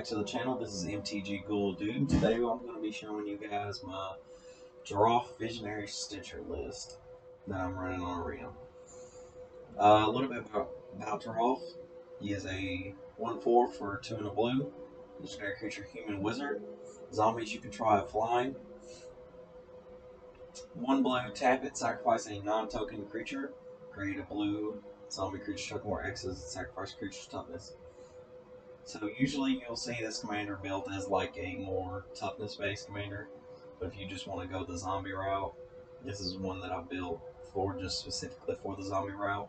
to the channel. This is MTG GhoulDude. Today I'm going to be showing you guys my Geralf Visionary Stitcher list that I'm running on Arena. A little bit about Geralf. He is a 1/4 for 2 and a blue. Legendary creature, human wizard. Zombies you can try flying. 1 blue, tap it, sacrifice a non-token creature. Create a blue zombie creature token where X is sacrifice creature's toughness. So usually you'll see this commander built as like a more toughness-based commander, but if you just want to go the zombie route, this is one that I built for just specifically for the zombie route.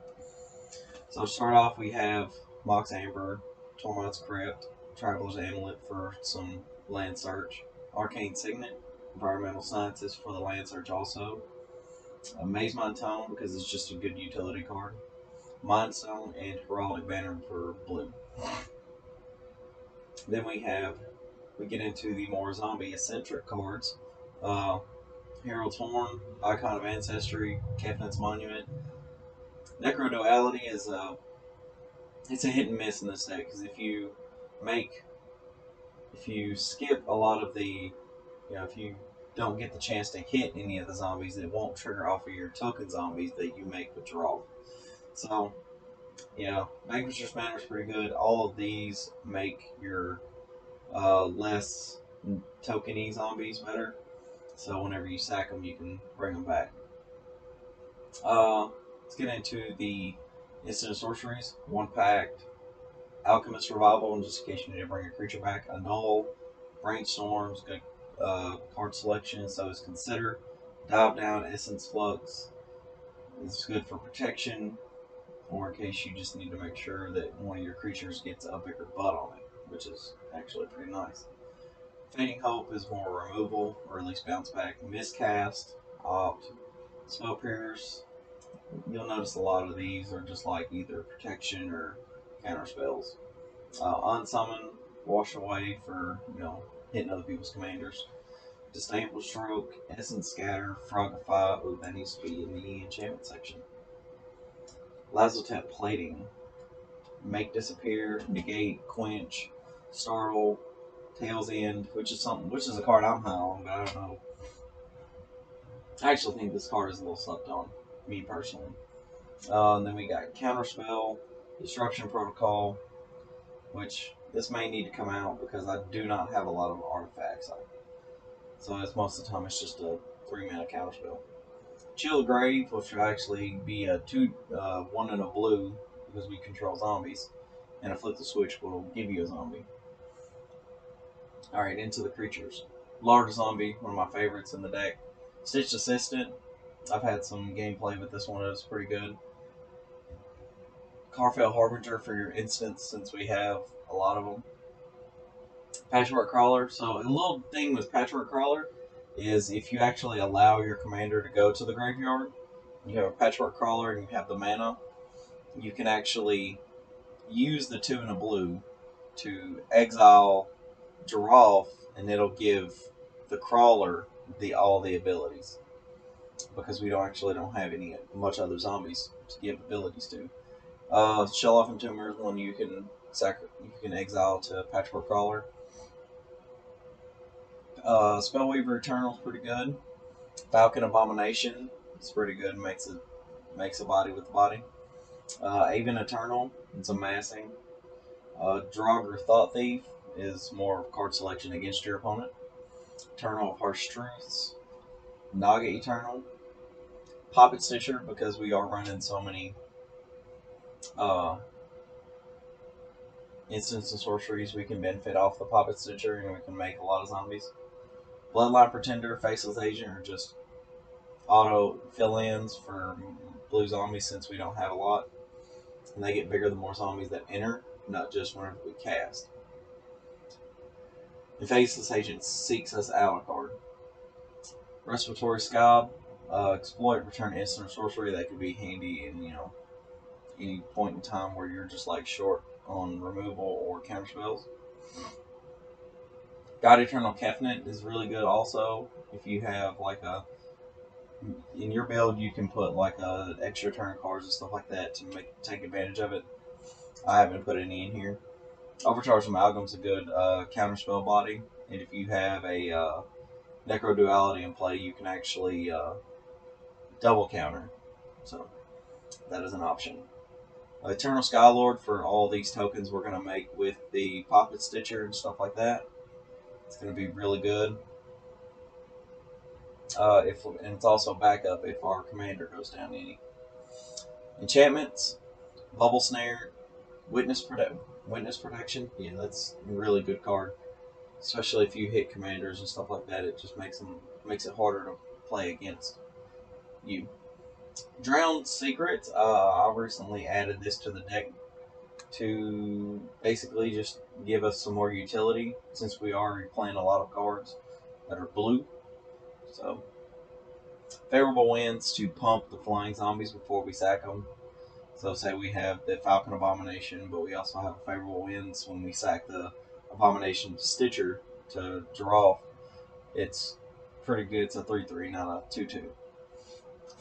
So to start off, we have Mox Amber, Tormod's Crypt, Traveler's Amulet for some land search, Arcane Signet, Environmental Sciences for the land search also, Maze Mind Tome because it's just a good utility card, Mind Stone, and Heraldic Banner for blue. Then we get into the more zombie-eccentric cards. Herald's Horn, Icon of Ancestry, Kefnet's Monument. Necro-Duality is it's a hit and miss in this deck, because if you skip a lot of the, if you don't get the chance to hit any of the zombies, it won't trigger off of your token zombies that you make with Geralf. So, Vanquisher's Banner is pretty good. All of these make your less tokeny zombies better, so whenever you sack them you can bring them back. Let's get into the instant sorceries. 1 Pact, Alchemist Revival, and just in case you need to bring a creature back, Annul, Brainstorms, good card selection, so is Consider, Dive Down, Essence Flux, it's good for protection, or in case you just need to make sure that one of your creatures gets a bigger butt on it, which is actually pretty nice. Fading Hope is more removal, or at least bounce back. Miscast, Opt, Spell Pierce. You'll notice a lot of these are just like either protection or counter spells. Unsummon, Wash Away for, hitting other people's commanders. Disdainful Stroke, Essence Scatter, Frogify. Ooh, that needs to be in the enchantment section. Lazotep Plating, Make Disappear, Negate, Quench, Startle, Tail's End, which is a card I'm high on, but I don't know. I actually think this card is a little slept on, me personally. Then we got Counterspell, Disruption Protocol, which this may need to come out because I do not have a lot of artifacts. So it's most of the time it's just a 3-mana Counterspell. Chill Grave, which will actually be a 1 and a blue because we control zombies, and a Flip the Switch will give you a zombie. Alright, into the creatures. Large Zombie, one of my favorites in the deck. Stitched Assistant, I've had some gameplay with this one, it was pretty good. Carfell Harbinger for your instants, since we have a lot of them. Patchwork Crawler, so a little thing with Patchwork Crawler is if you actually allow your commander to go to the graveyard, you have a Patchwork Crawler and you have the mana, you can actually use the 2 and a blue to exile Geralf, and it'll give the Crawler all the abilities, because we don't have much other zombies to give abilities to. Shell Off Entomber is one you can exile to Patchwork Crawler. Spellweaver Eternal is pretty good. Falcon Abomination is pretty good. Makes a body with the body. Aven Eternal, it's amassing. Draugr Thought Thief is more card selection against your opponent. Eternal of Harsh Truths. Naga Eternal. Poppet Stitcher, because we are running so many instants and sorceries, we can benefit off the Poppet Stitcher and we can make a lot of zombies. Bloodline Pretender, Faceless Agent are just auto fill-ins for blue zombies since we don't have a lot. And they get bigger the more zombies that enter, not just whenever we cast. The Faceless Agent seeks us out a card. Respiratory Scob, exploit, return instant or sorcery. That could be handy in, any point in time where you're just like short on removal or counter spells. God Eternal Kefnet is really good also. If you have in your build you can put extra turn cards and stuff like that to take advantage of it. I haven't put any in here. Overcharged Amalgam's a good counter spell body, and if you have a Necro Duality in play, you can actually double counter. So that is an option. Eternal Skylord for all these tokens we're going to make with the Pocket Stitcher and stuff like that. It's going to be really good. And it's also backup if our commander goes down any. Enchantments, Bubble Snare, Witness Protection. Yeah, that's a really good card. Especially if you hit commanders and stuff like that, it just makes it harder to play against you. Drowned Secret. I recently added this to the deck to basically just give us some more utility since we are playing a lot of cards that are blue. So favorable winds to pump the flying zombies before we sack them. So say we have the Falcon Abomination, but we also have favorable winds when we sack the Abomination Stitcher to Geralf. It's pretty good. It's a 3/3, not a 2/2.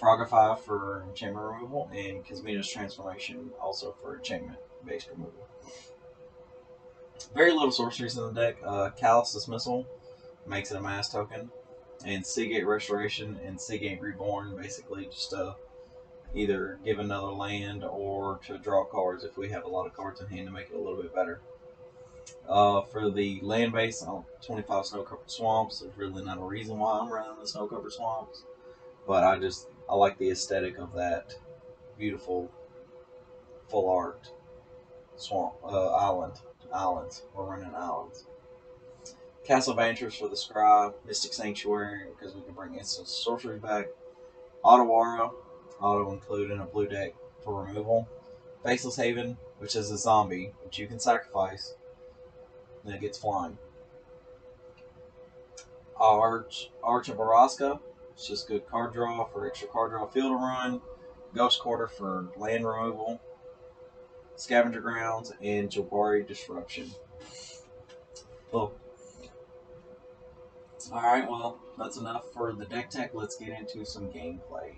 Frogify for enchantment removal, and Kazmina's Transformation also for enchantment-based removal. Very little sorceries in the deck. Callous Dismissal makes it a mass token, and Seagate Restoration and Seagate Reborn basically just either give another land or to draw cards if we have a lot of cards in hand to make it a little bit better. For the land base, 25 Snow-Covered Swamps. There's really not a reason why I'm running the Snow-Covered Swamps, but I like the aesthetic of that beautiful full art swamp islands. We're running islands. Castle Vantress for the Scry, Mystic Sanctuary because we can bring instant sorcery back. Otawara, auto include in a blue deck for removal. Faceless Haven, which is a zombie which you can sacrifice, and it gets flying. Arch of Araska, it's just good card draw for extra card draw field to run. Ghost Quarter for land removal. Scavenger Grounds, and Jabari Disruption. Cool. Alright, well, that's enough for the deck tech. Let's get into some gameplay.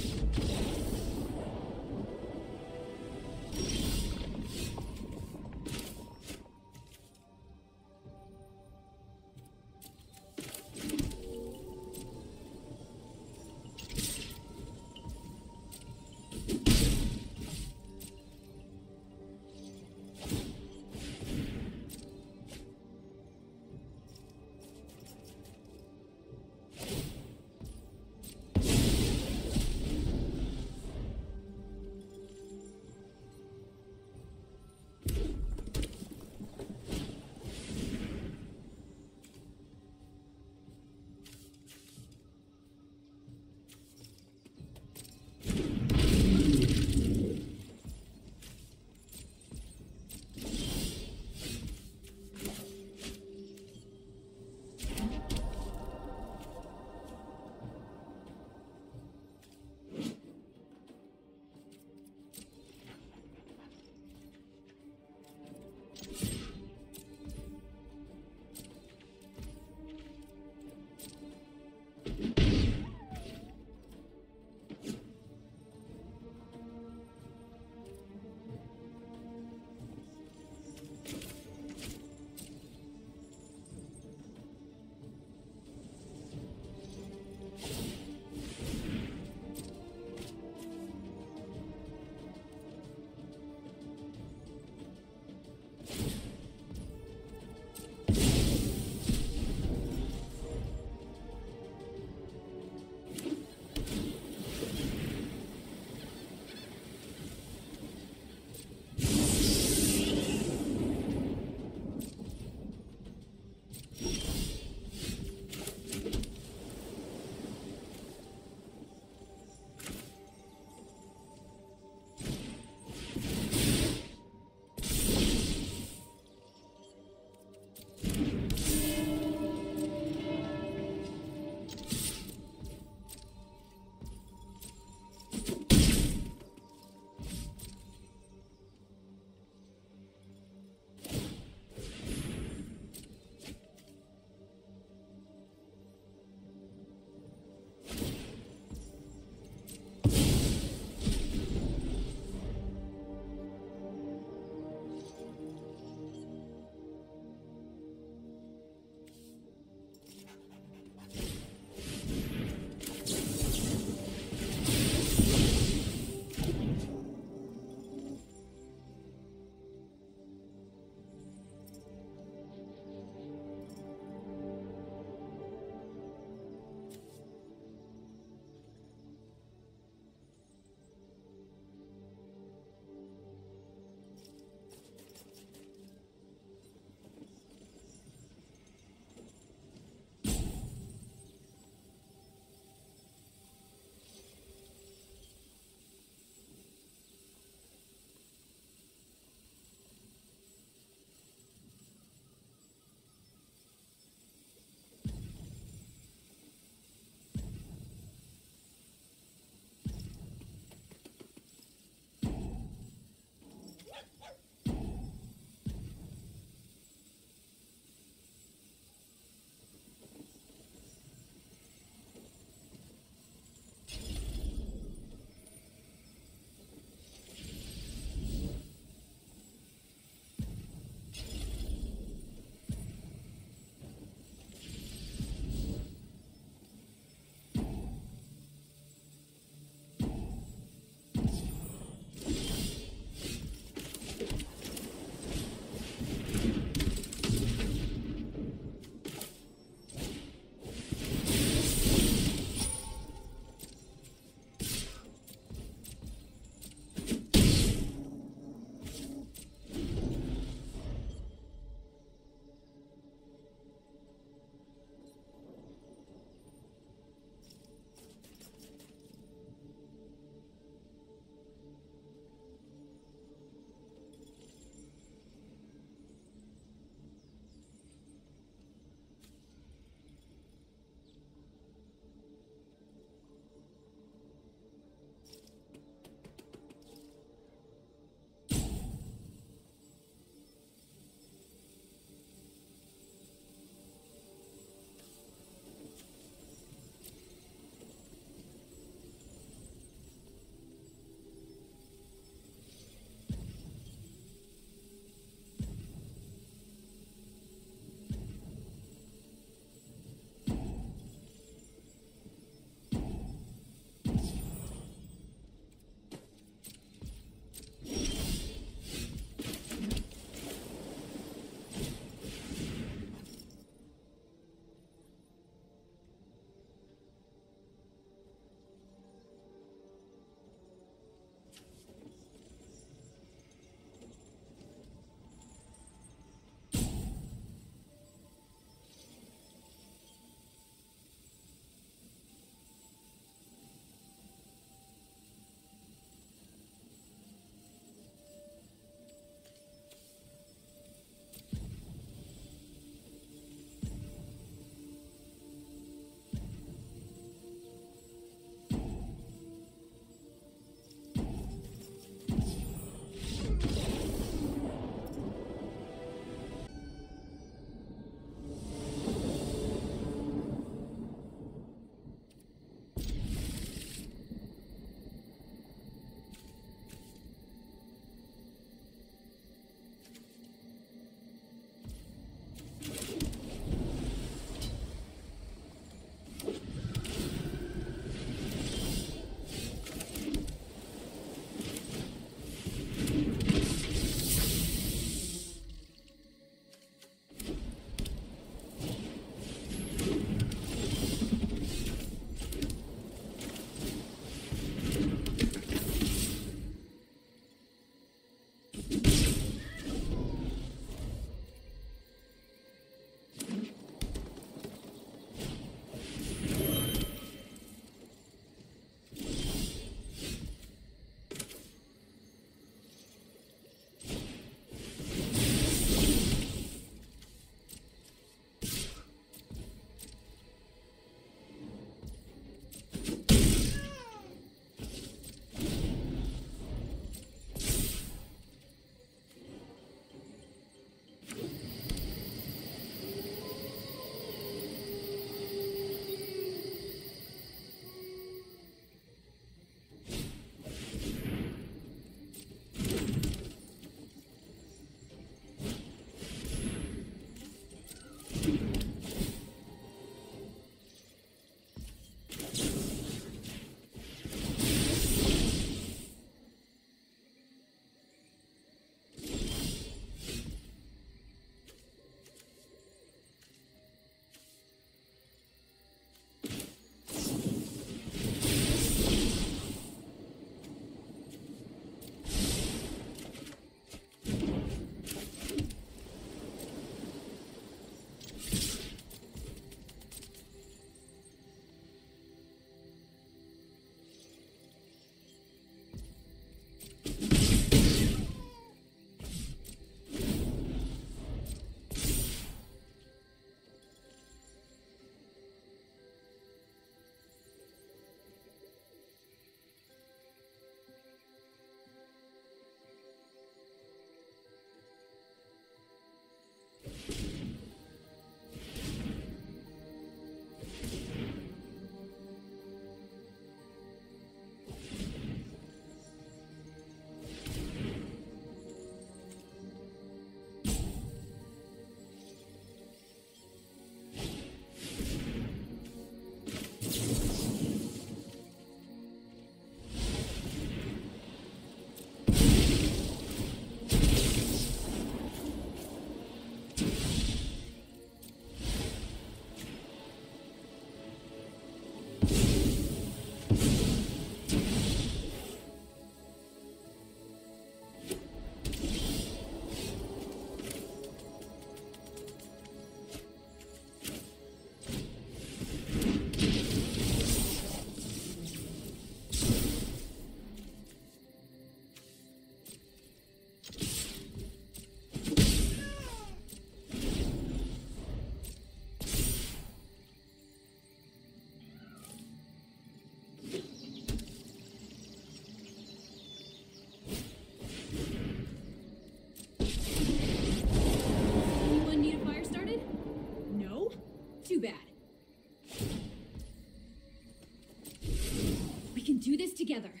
together.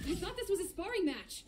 I thought this was a sparring match.